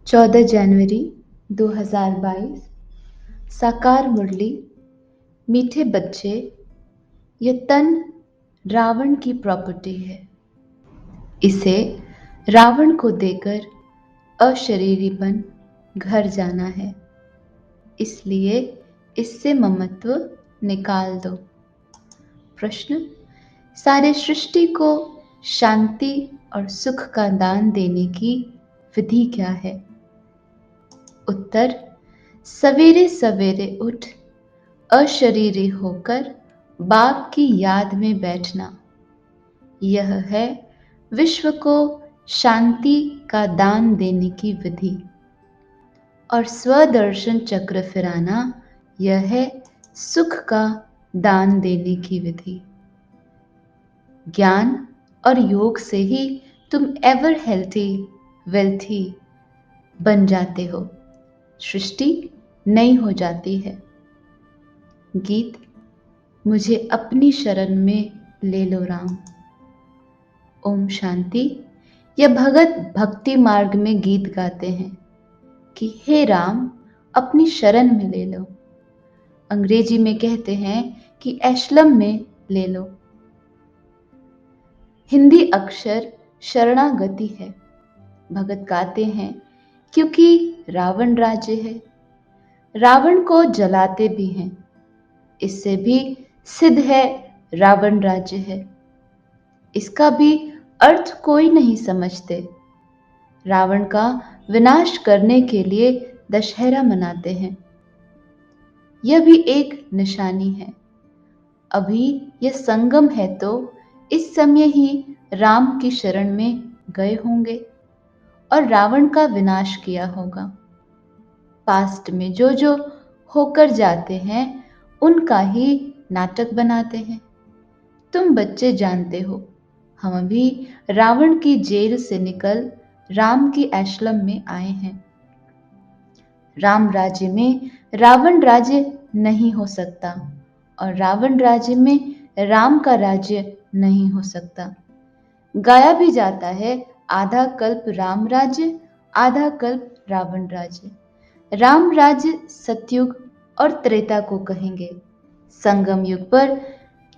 14 जनवरी 2022। साकार मुरली। मीठे बच्चे, ये तन रावण की प्रॉपर्टी है। इसे रावण को देकर अशरीरीपन घर जाना है, इसलिए इससे ममत्व निकाल दो। प्रश्न: सारे सृष्टि को शांति और सुख का दान देने की विधि क्या है? उत्तर: सवेरे सवेरे उठ अशरीरी होकर बाप की याद में बैठना। यह है विश्व को शांति का दान देने की विधि। और स्वदर्शन चक्र फिराना, यह है सुख का दान देने की विधि। ज्ञान और योग से ही तुम एवर हेल्थी वेल्थी बन जाते हो, सृष्टि नई हो जाती है। गीत: मुझे अपनी शरण में ले लो राम। ओम शांति। यह भगत भक्ति मार्ग में गीत गाते हैं कि हे राम, अपनी शरण में ले लो। अंग्रेजी में कहते हैं कि एशलम में ले लो। हिंदी अक्षर शरणागति है। भगत गाते हैं क्योंकि रावण राज्य है, रावण को जलाते भी हैं, इससे भी सिद्ध है रावण राज्य है। इसका भी अर्थ कोई नहीं समझते। रावण का विनाश करने के लिए दशहरा मनाते हैं। यह भी एक निशानी है। अभी यह संगम है तो इस समय ही राम की शरण में गए होंगे और रावण का विनाश किया होगा। पास्ट में जो जो होकर जाते हैं उनका ही नाटक बनाते हैं। तुम बच्चे जानते हो, हम अभी रावण की जेल से निकल राम की एशलम में आए हैं। राम राज्य में रावण राज्य नहीं हो सकता और रावण राज्य में राम का राज्य नहीं हो सकता। गाया भी जाता है, आधा कल्प राम राज्य, आधा कल्प रावण राज्य। राम राज्य सतयुग और त्रेता को कहेंगे। संगम युग पर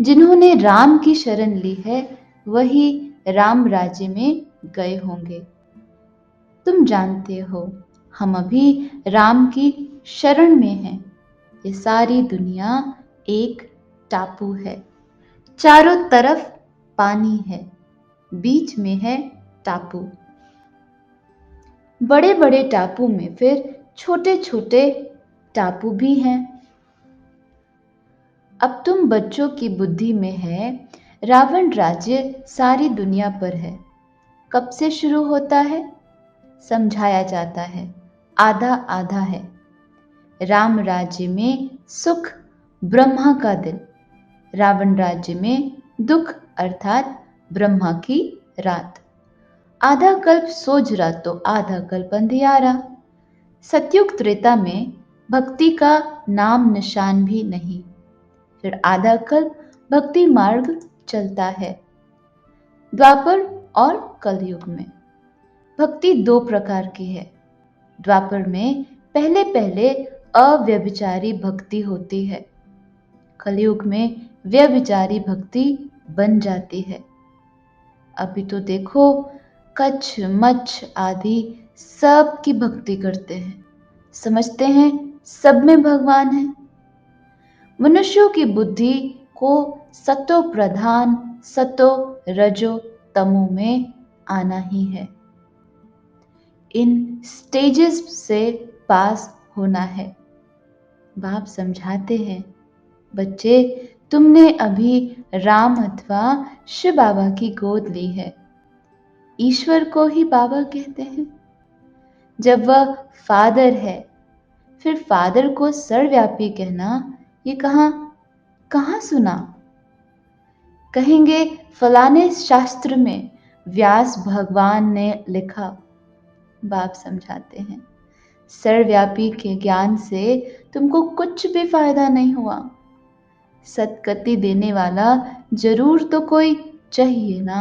जिन्होंने राम की शरण ली है वही राम राज्य में गए होंगे। तुम जानते हो, हम अभी राम की शरण में हैं। ये सारी दुनिया एक टापू है, चारों तरफ पानी है, बीच में है टापू। बड़े बड़े टापू में फिर छोटे छोटे टापू भी हैं। अब तुम बच्चों की बुद्धि में है रावण राज्य सारी दुनिया पर है। कब से शुरू होता है? समझाया जाता है, आधा आधा है। राम राज्य में सुख ब्रह्मा का दिन, रावण राज्य में दुख अर्थात ब्रह्मा की रात। आधा कल्प सोजरा तो आधा कल्प अंधियारा। सतयुग त्रेता में भक्ति का नाम निशान भी नहीं। फिर आधा कल्प भक्ति मार्ग चलता है। द्वापर और कलयुग में भक्ति दो प्रकार की है। द्वापर में पहले पहले अव्यभिचारी भक्ति होती है, कलयुग में व्यभिचारी भक्ति बन जाती है। अभी तो देखो, कच्छ मच्छ आदि सब की भक्ति करते हैं, समझते हैं सब में भगवान है। मनुष्यों की बुद्धि को सतो प्रधान सतो रजो तमो में आना ही है। इन स्टेजेस से पास होना है। बाप समझाते हैं, बच्चे तुमने अभी राम अथवा शिव बाबा की गोद ली है। ईश्वर को ही बाबा कहते हैं। जब वह फादर है, फिर फादर को सर्वव्यापी कहना ये कहाँ सुना? कहेंगे फलाने शास्त्र में व्यास भगवान ने लिखा। बाप समझाते हैं, सर्वव्यापी के ज्ञान से तुमको कुछ भी फायदा नहीं हुआ। सदगति देने वाला जरूर तो कोई चाहिए ना,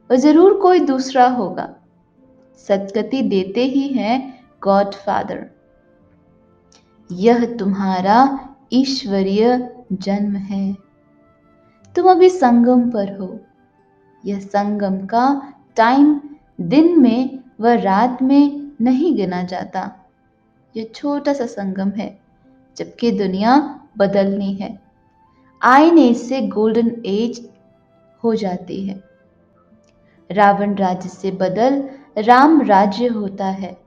और जरूर कोई दूसरा होगा। सद्गति देते ही हैं गॉड फादर। यह तुम्हारा ईश्वरीय जन्म है। तुम अभी संगम पर हो। यह संगम का टाइम दिन में व रात में नहीं गिना जाता। यह छोटा सा संगम है, जबकि दुनिया बदलनी है। आयन एज से गोल्डन एज हो जाती है। रावण राज्य से बदल राम राज्य होता है।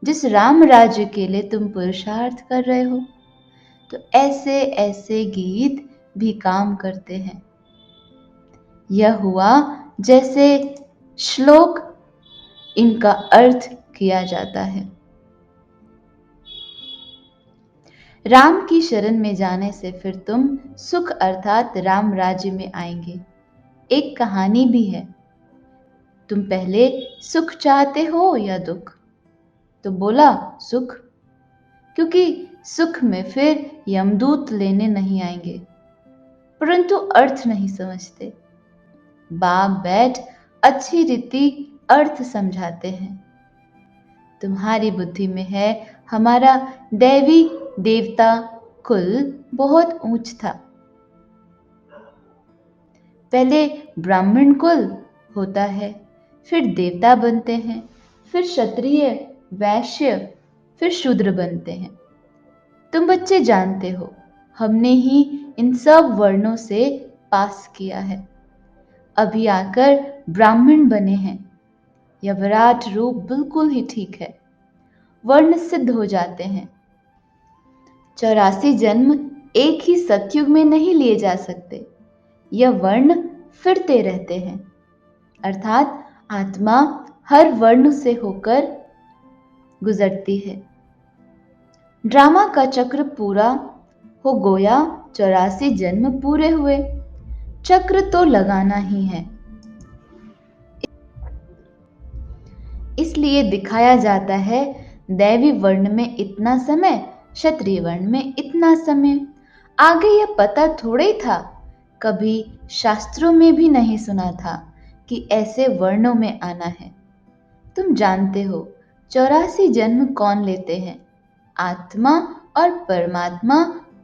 जिस राम राज्य के लिए तुम पुरुषार्थ कर रहे हो, तो ऐसे ऐसे गीत भी काम करते हैं। यह हुआ जैसे श्लोक इनका अर्थ किया जाता है। राम की शरण में जाने से फिर तुम सुख अर्थात राम राज्य में आएंगे। एक कहानी भी है। तुम पहले सुख चाहते हो या दुख? तो बोला सुख, क्योंकि सुख में फिर यमदूत लेने नहीं आएंगे। परंतु अर्थ नहीं समझते। बाप बैठ अच्छी रीति अर्थ समझाते हैं। तुम्हारी बुद्धि में है हमारा दैवी देवता कुल बहुत ऊंच था। पहले ब्राह्मण कुल होता है, फिर देवता बनते हैं, फिर क्षत्रिय, वैश्य, फिर शूद्र बनते हैं। तुम बच्चे जानते हो, हमने ही इन सब वर्णों से पास किया है। अभी आकर ब्राह्मण बने हैं। यह विराट रूप बिल्कुल ही ठीक है। वर्ण सिद्ध हो जाते हैं। 84 जन्म एक ही सतयुग में नहीं लिए जा सकते। यह वर्ण फिरते रहते हैं, अर्थात आत्मा हर वर्ण से होकर गुजरती है। ड्रामा का चक्र पूरा हो गोया 84 जन्म पूरे हुए। चक्र तो लगाना ही है। इसलिए दिखाया जाता है दैवी वर्ण में इतना समय, क्षत्रिय वर्ण में इतना समय। आगे यह पता थोड़े ही था। कभी शास्त्रों में भी नहीं सुना था कि ऐसे वर्णों में आना है। तुम जानते हो 84 जन्म कौन लेते हैं? आत्मा और परमात्मा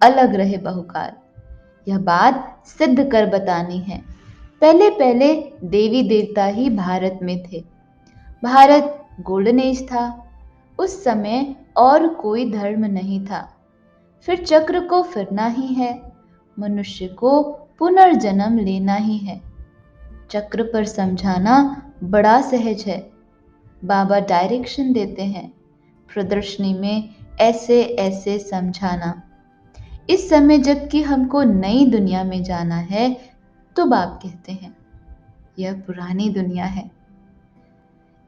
अलग रहे बहुकाल। यह बात सिद्ध कर बतानी है। पहले पहले देवी देवता ही भारत में थे। भारत गोल्डन एज था। उस समय और कोई धर्म नहीं था। फिर चक्र को फिरना ही है। मनुष्य को पुनर्जन्म लेना ही है। चक्र पर समझाना बड़ा सहज है। बाबा डायरेक्शन देते हैं, प्रदर्शनी में ऐसे ऐसे समझाना। इस समय जबकि हमको नई दुनिया में जाना है, तो बाप कहते हैं यह पुरानी दुनिया है।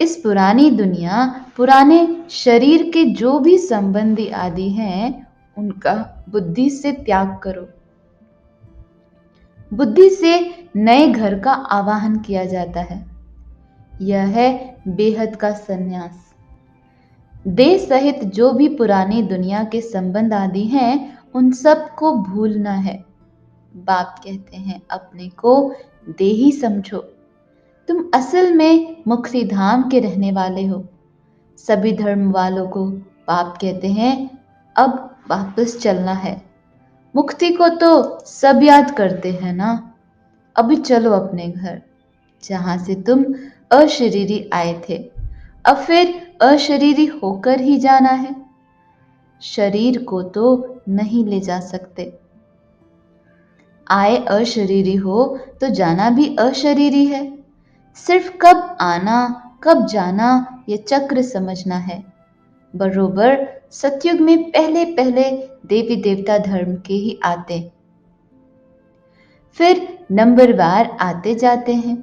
इस पुरानी दुनिया, पुराने शरीर के जो भी संबंधी आदि हैं, उनका बुद्धि से त्याग करो। बुद्धि से नए घर का आवाहन किया जाता है। यह है बेहद का संन्यास। देह सहित जो भी पुरानी दुनिया के संबंध आदि हैं, उन सब को भूलना है। बाप कहते हैं अपने को देही समझो। तुम असल में मुक्ति धाम के रहने वाले हो। सभी धर्म वालों को बाप कहते हैं अब वापस चलना है। मुक्ति को तो सब याद करते हैं ना। अभी चलो अपने घर, जहां से तुम अशरीरी आए थे। अब फिर अशरीरी होकर ही जाना है। शरीर को तो नहीं ले जा सकते। आए अशरीरी हो तो जाना भी अशरीरी है। सिर्फ कब आना कब जाना ये चक्र समझना है। बरोबर सतयुग में पहले पहले देवी देवता धर्म के ही आते, फिर नंबरवार आते जाते हैं।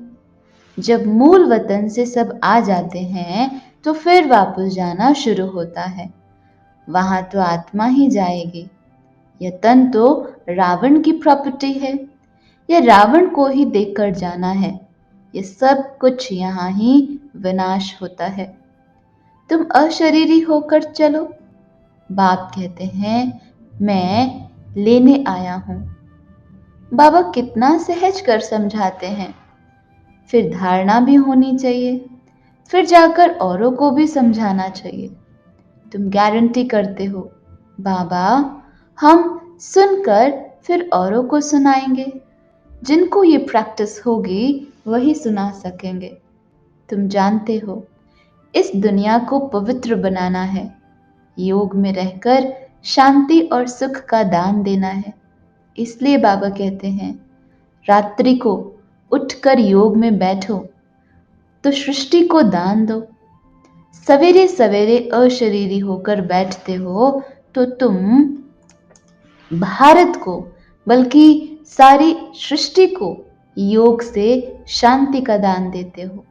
जब मूल वतन से सब आ जाते हैं तो फिर वापस जाना शुरू होता है। वहां तो आत्मा ही जाएगी। यह तन तो रावण की प्रॉपर्टी है। यह रावण को ही देखकर जाना है। यह सब कुछ यहाँ ही विनाश होता है। तुम अशरीरी होकर चलो। बाप कहते हैं मैं लेने आया हूं। बाबा कितना सहज कर समझाते हैं। फिर धारणा भी होनी चाहिए। फिर जाकर औरों को भी समझाना चाहिए। तुम गारंटी करते हो, बाबा हम सुनकर फिर औरों को सुनाएंगे। जिनको ये प्रैक्टिस होगी वही सुना सकेंगे। तुम जानते हो, इस दुनिया को पवित्र बनाना है, योग में रहकर शांति और सुख का दान देना है। इसलिए बाबा कहते हैं, रात्रि को उठकर योग में बैठो तो सृष्टि को दान दो। सवेरे सवेरे अशरीरी होकर बैठते हो तो तुम भारत को, बल्कि सारी सृष्टि को योग से शांति का दान देते हो।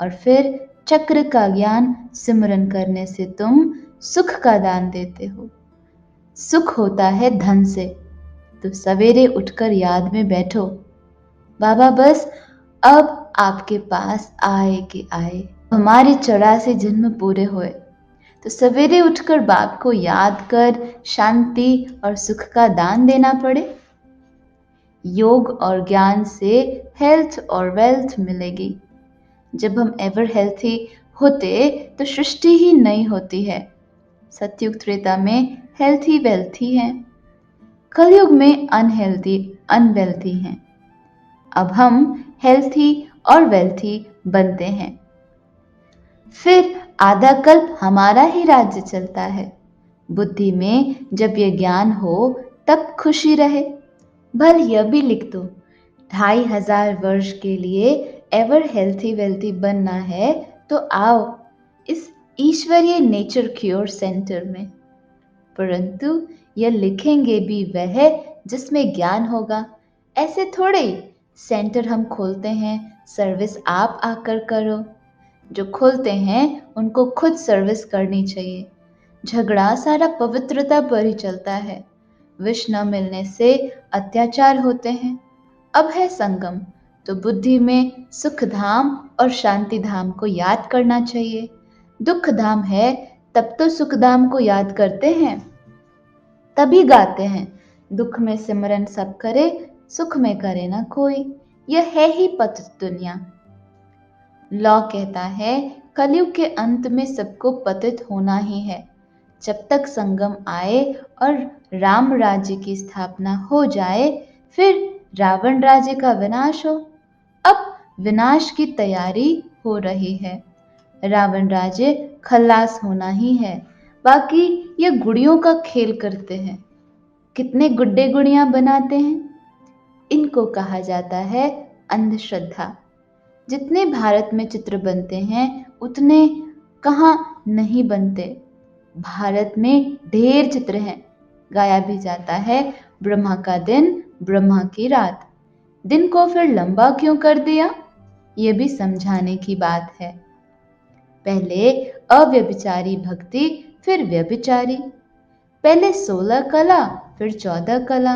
और फिर चक्र का ज्ञान सिमरन करने से तुम सुख का दान देते हो। सुख होता है धन से, तो सवेरे उठकर याद में बैठो, बाबा बस अब आपके पास आए कि आए। हमारे 84 जन्म पूरे हुए तो सवेरे उठकर बाप को याद कर शांति और सुख का दान देना पड़े। योग और ज्ञान से हेल्थ और वेल्थ मिलेगी। जब हम एवर हेल्थी होते तो सृष्टि ही नहीं होती है। सतयुग त्रेता में हेल्थी वेल्थी हैं, कलयुग में अनहेल्थी अनवेल्थी हैं। अब हम हेल्थी और वेल्थी बनते हैं, फिर आधा कल्प हमारा ही राज्य चलता है। बुद्धि में जब ये ज्ञान हो तब खुशी रहे। भल यह भी लिख दो, 2500 वर्ष के लिए एवर हेल्थी वेल्थी बनना है तो आओ इस ईश्वरीय नेचर क्योर सेंटर में। परंतु यह लिखेंगे भी वह जिसमें ज्ञान होगा। ऐसे थोड़े ही सेंटर हम खोलते हैं, सर्विस आप आकर करो। जो खोलते हैं उनको खुद सर्विस करनी चाहिए। झगड़ा सारा पवित्रता पर ही चलता है। विष न मिलने से अत्याचार होते हैं। अब है संगम, तो बुद्धि में सुख धाम और शांति धाम को याद करना चाहिए। दुख धाम है तब तो सुख धाम को याद करते हैं, तभी गाते हैं, दुख में सिमरन सब करे, सुख में करे ना कोई। यह है ही पतित दुनिया। लॉ कहता है कलयुग के अंत में सबको पतित होना ही है। जब तक संगम आए और राम राज्य की स्थापना हो जाए, फिर रावण राज्य का विनाश हो। अब विनाश की तैयारी हो रही है। रावण राज्य खल्लास होना ही है। बाकी ये गुड़ियों का खेल करते हैं। कितने गुड्डे गुड़ियां बनाते हैं। इनको कहा जाता है अंधश्रद्धा। जितने भारत में चित्र बनते हैं उतने कहाँ नहीं बनते। भारत में ढेर चित्र हैं। गाया भी जाता है, ब्रह्मा का दिन ब्रह्मा की रात। दिन को फिर लंबा क्यों कर दिया, ये भी समझाने की बात है। पहले अव्यभिचारी भक्ति, फिर व्यभिचारी। पहले 16 कला, फिर 14 कला।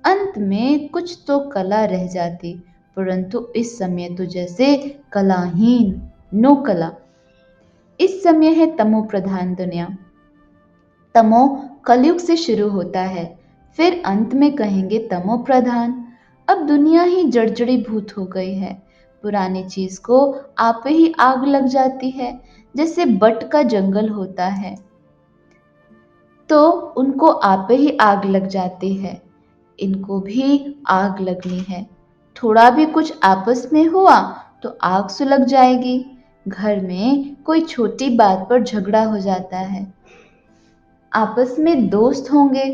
अंत में कुछ तो कला रह जाती, परंतु इस समय तो जैसे कलाहीन, नो कला। इस समय है तमो प्रधान दुनिया। तमो कलयुग से शुरू होता है, फिर अंत में कहेंगे तमो प्रधान। अब दुनिया ही जर्जरी भूत हो गई है। पुरानी चीज को आप ही आग लग जाती है, जैसे बट का जंगल होता है तो उनको आप ही आग लग जाती है। इनको भी आग लगनी है। थोड़ा भी कुछ आपस में हुआ तो आग सुलग जाएगी। घर में कोई छोटी बात पर झगड़ा हो जाता है। आपस में दोस्त होंगे,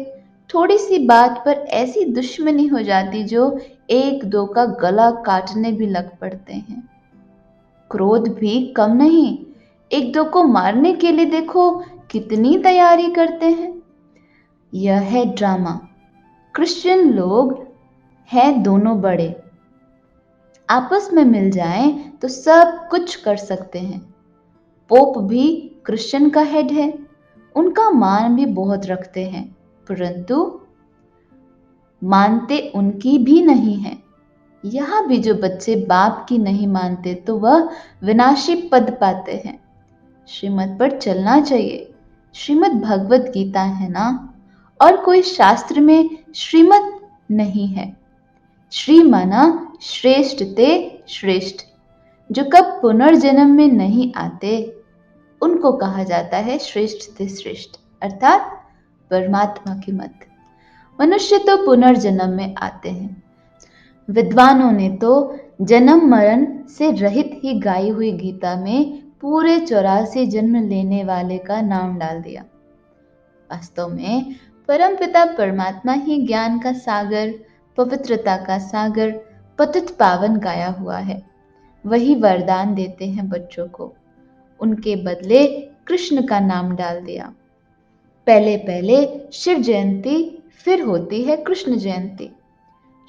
थोड़ी सी बात पर ऐसी दुश्मनी हो जाती जो एक दो का गला काटने भी लग पड़ते हैं। क्रोध भी कम नहीं, एक दो को मारने के लिए देखो कितनी तैयारी करते हैं। यह है ड्रामा। क्रिश्चियन लोग हैं दोनों बड़े, आपस में मिल जाएं तो सब कुछ कर सकते हैं। पोप भी क्रिश्चियन का हेड है, उनका मान भी बहुत रखते हैं, परंतु मानते उनकी भी नहीं है। यहाँ भी जो बच्चे बाप की नहीं मानते तो वह विनाशी पद पाते हैं। श्रीमत पर चलना चाहिए। श्रीमद् भगवत गीता है ना, और कोई शास्त्र में श्रीमत नहीं है। श्री माना श्रेष्ठ ते श्रेष्ठ। जो कब पुनर्जन्म में नहीं आते उनको कहा जाता है श्रेष्ठ से श्रेष्ठ, अर्थात परमात्मा के मत। मनुष्य तो पुनर्जन्म में आते हैं। विद्वानों ने तो जन्म मरण से रहित ही गाई हुई गीता में पूरे 84 जन्म लेने वाले का नाम डाल दिया। वास्तव में परमपिता परमात्मा ही ज्ञान का सागर, पवित्रता का सागर, पतित पावन गाया हुआ है। वही वरदान देते हैं बच्चों को। उनके बदले कृष्ण का नाम डाल दिया। पहले पहले शिव जयंती, फिर होती है कृष्ण जयंती।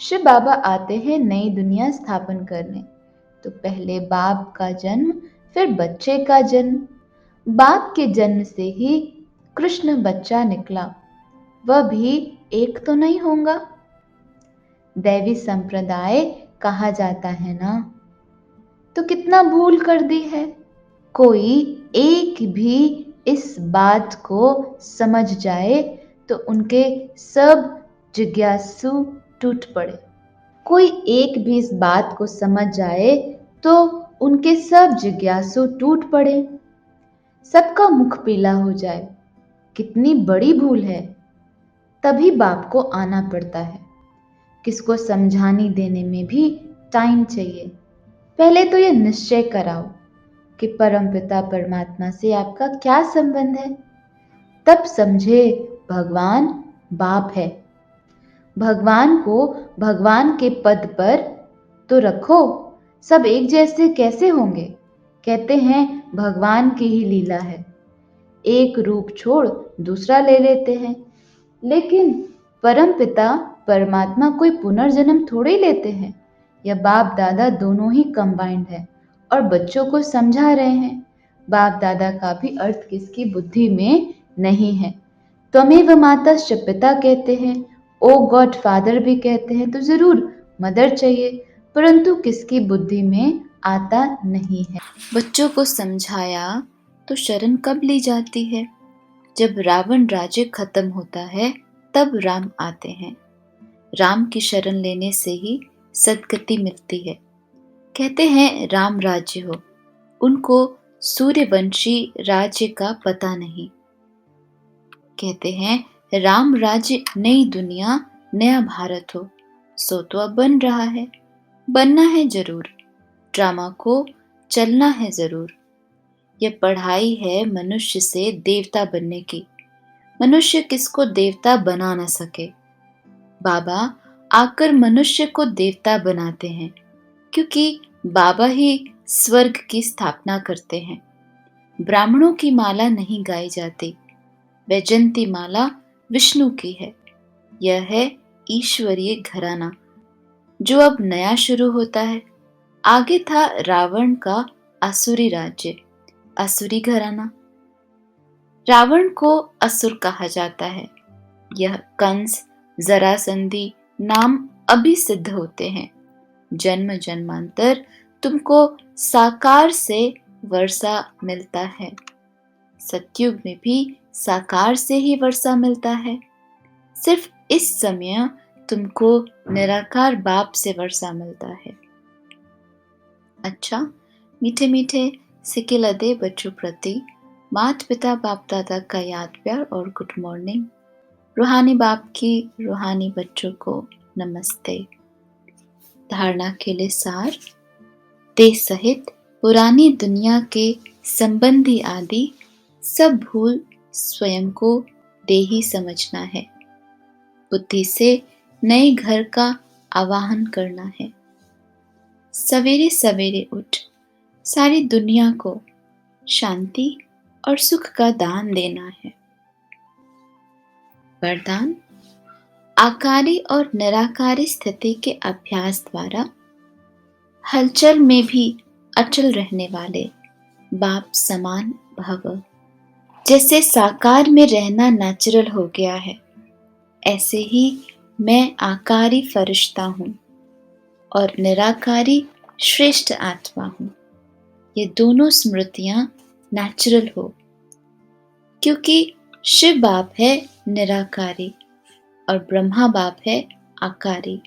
शिव बाबा आते हैं नई दुनिया स्थापन करने। तो पहले बाप का जन्म, फिर बच्चे का जन्म। बाप के जन्म से ही कृष्ण बच्चा निकला, वह भी एक तो नहीं होगा। दैवी संप्रदाय कहा जाता है ना, तो कितना भूल कर दी है। कोई एक भी इस बात को समझ जाए तो उनके सब जिज्ञासु टूट पड़े। कोई एक भी इस बात को समझ जाए तो उनके सब जिज्ञासु टूट पड़े, सबका मुख पीला हो जाए। कितनी बड़ी भूल है। तभी बाप को आना पड़ता है। किसको समझाने देने में भी टाइम चाहिए। पहले तो यह निश्चय कराओ कि परमपिता परमात्मा से आपका क्या संबंध है, तब समझे भगवान बाप है। भगवान को भगवान के पद पर तो रखो। सब एक जैसे कैसे होंगे? कहते हैं भगवान की ही लीला है, एक रूप छोड़ दूसरा ले लेते हैं। लेकिन परम पिता परमात्मा कोई पुनर्जन्म थोड़े ही लेते हैं। यह बाप दादा दोनों ही कंबाइंड है और बच्चों को समझा रहे हैं। बाप दादा का भी अर्थ किसकी बुद्धि में नहीं है। त्वमेव माता च पिता कहते हैं, ओ गॉड फादर भी कहते हैं, तो जरूर मदर चाहिए, परंतु किसकी बुद्धि में आता नहीं है। बच्चों को समझाया तो शरण कब ली जाती है? जब रावण राज्य खत्म होता है तब राम आते हैं। राम की शरण लेने से ही सद्गति मिलती है। कहते हैं राम राज्य हो, उनको सूर्यवंशी राज्य का पता नहीं। कहते हैं राम राज्य नई दुनिया नया भारत हो, सो तो अब बन रहा है, बनना है जरूर, ड्रामा को चलना है जरूर। यह पढ़ाई है मनुष्य से देवता बनने की। मनुष्य किसको देवता बना न सके। बाबा आकर मनुष्य को देवता बनाते हैं, क्योंकि बाबा ही स्वर्ग की स्थापना करते हैं। ब्राह्मणों की माला नहीं गाई जाती, वैजंती माला विष्णु की है। यह है ईश्वरीय घराना जो अब नया शुरू होता है। आगे था रावण का असुरी राज्य, असुरी घराना। रावण को असुर कहा जाता है। यह कंस, जरासंधी नाम अभी सिद्ध होते हैं। जन्म जन्मांतर तुमको साकार से वर्षा मिलता है। सतयुग में भी साकार से ही वर्षा मिलता है। सिर्फ इस समय तुमको निराकार बाप से वर्षा मिलता है। अच्छा, मीठे मीठे सिके लदे बच्चों प्रति माता पिता बाप दादा का याद प्यार और गुड मॉर्निंग। रूहानी बाप की रूहानी बच्चों को नमस्ते। धारणा के लिए सार, देह सहित पुरानी दुनिया के संबंधी आदि सब भूल स्वयं को देही समझना है। बुद्धि से नए घर का आवाहन करना है। सवेरे सवेरे उठ सारी दुनिया को शांति और सुख का दान देना है। वरदान, आकारी और निराकारी स्थिति के अभ्यास द्वारा हलचल में भी अचल रहने वाले बाप समान भव। जैसे साकार में रहना नेचुरल हो गया है, ऐसे ही मैं आकारी फरिश्ता हूँ और निराकारी श्रेष्ठ आत्मा हूँ। ये दोनों स्मृतियां नेचुरल हो, क्योंकि शिव बाप है निराकारी और ब्रह्मा बाप है आकारी।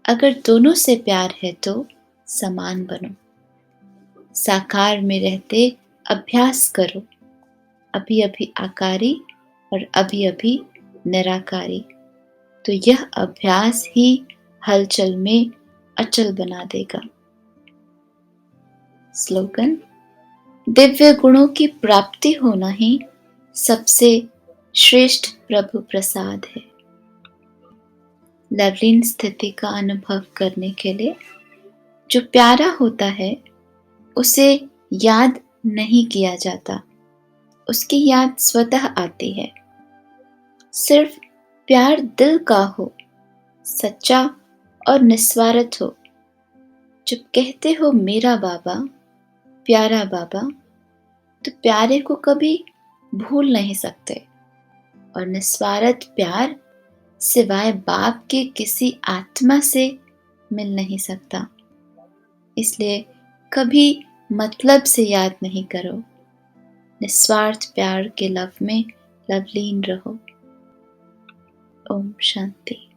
अगर दोनों से प्यार है तो समान बनो। साकार में रहते अभ्यास करो, अभी अभी आकारी और अभी अभी निराकारी। तो यह अभ्यास ही हलचल में अचल बना देगा। स्लोगन: दिव्य गुणों की प्राप्ति होना ही सबसे श्रेष्ठ प्रभु प्रसाद है। लवलीन स्थिति का अनुभव करने के लिए जो प्यारा होता है उसे याद नहीं किया जाता, उसकी याद स्वतः आती है। सिर्फ प्यार दिल का हो, सच्चा और निस्वार्थ हो। जब कहते हो मेरा बाबा, प्यारा बाबा, तो प्यारे को कभी भूल नहीं सकते। और निस्वार्थ प्यार सिवाय बाप के किसी आत्मा से मिल नहीं सकता। इसलिए कभी मतलब से याद नहीं करो, निस्वार्थ प्यार के लव में लवलीन रहो। ओम शांति।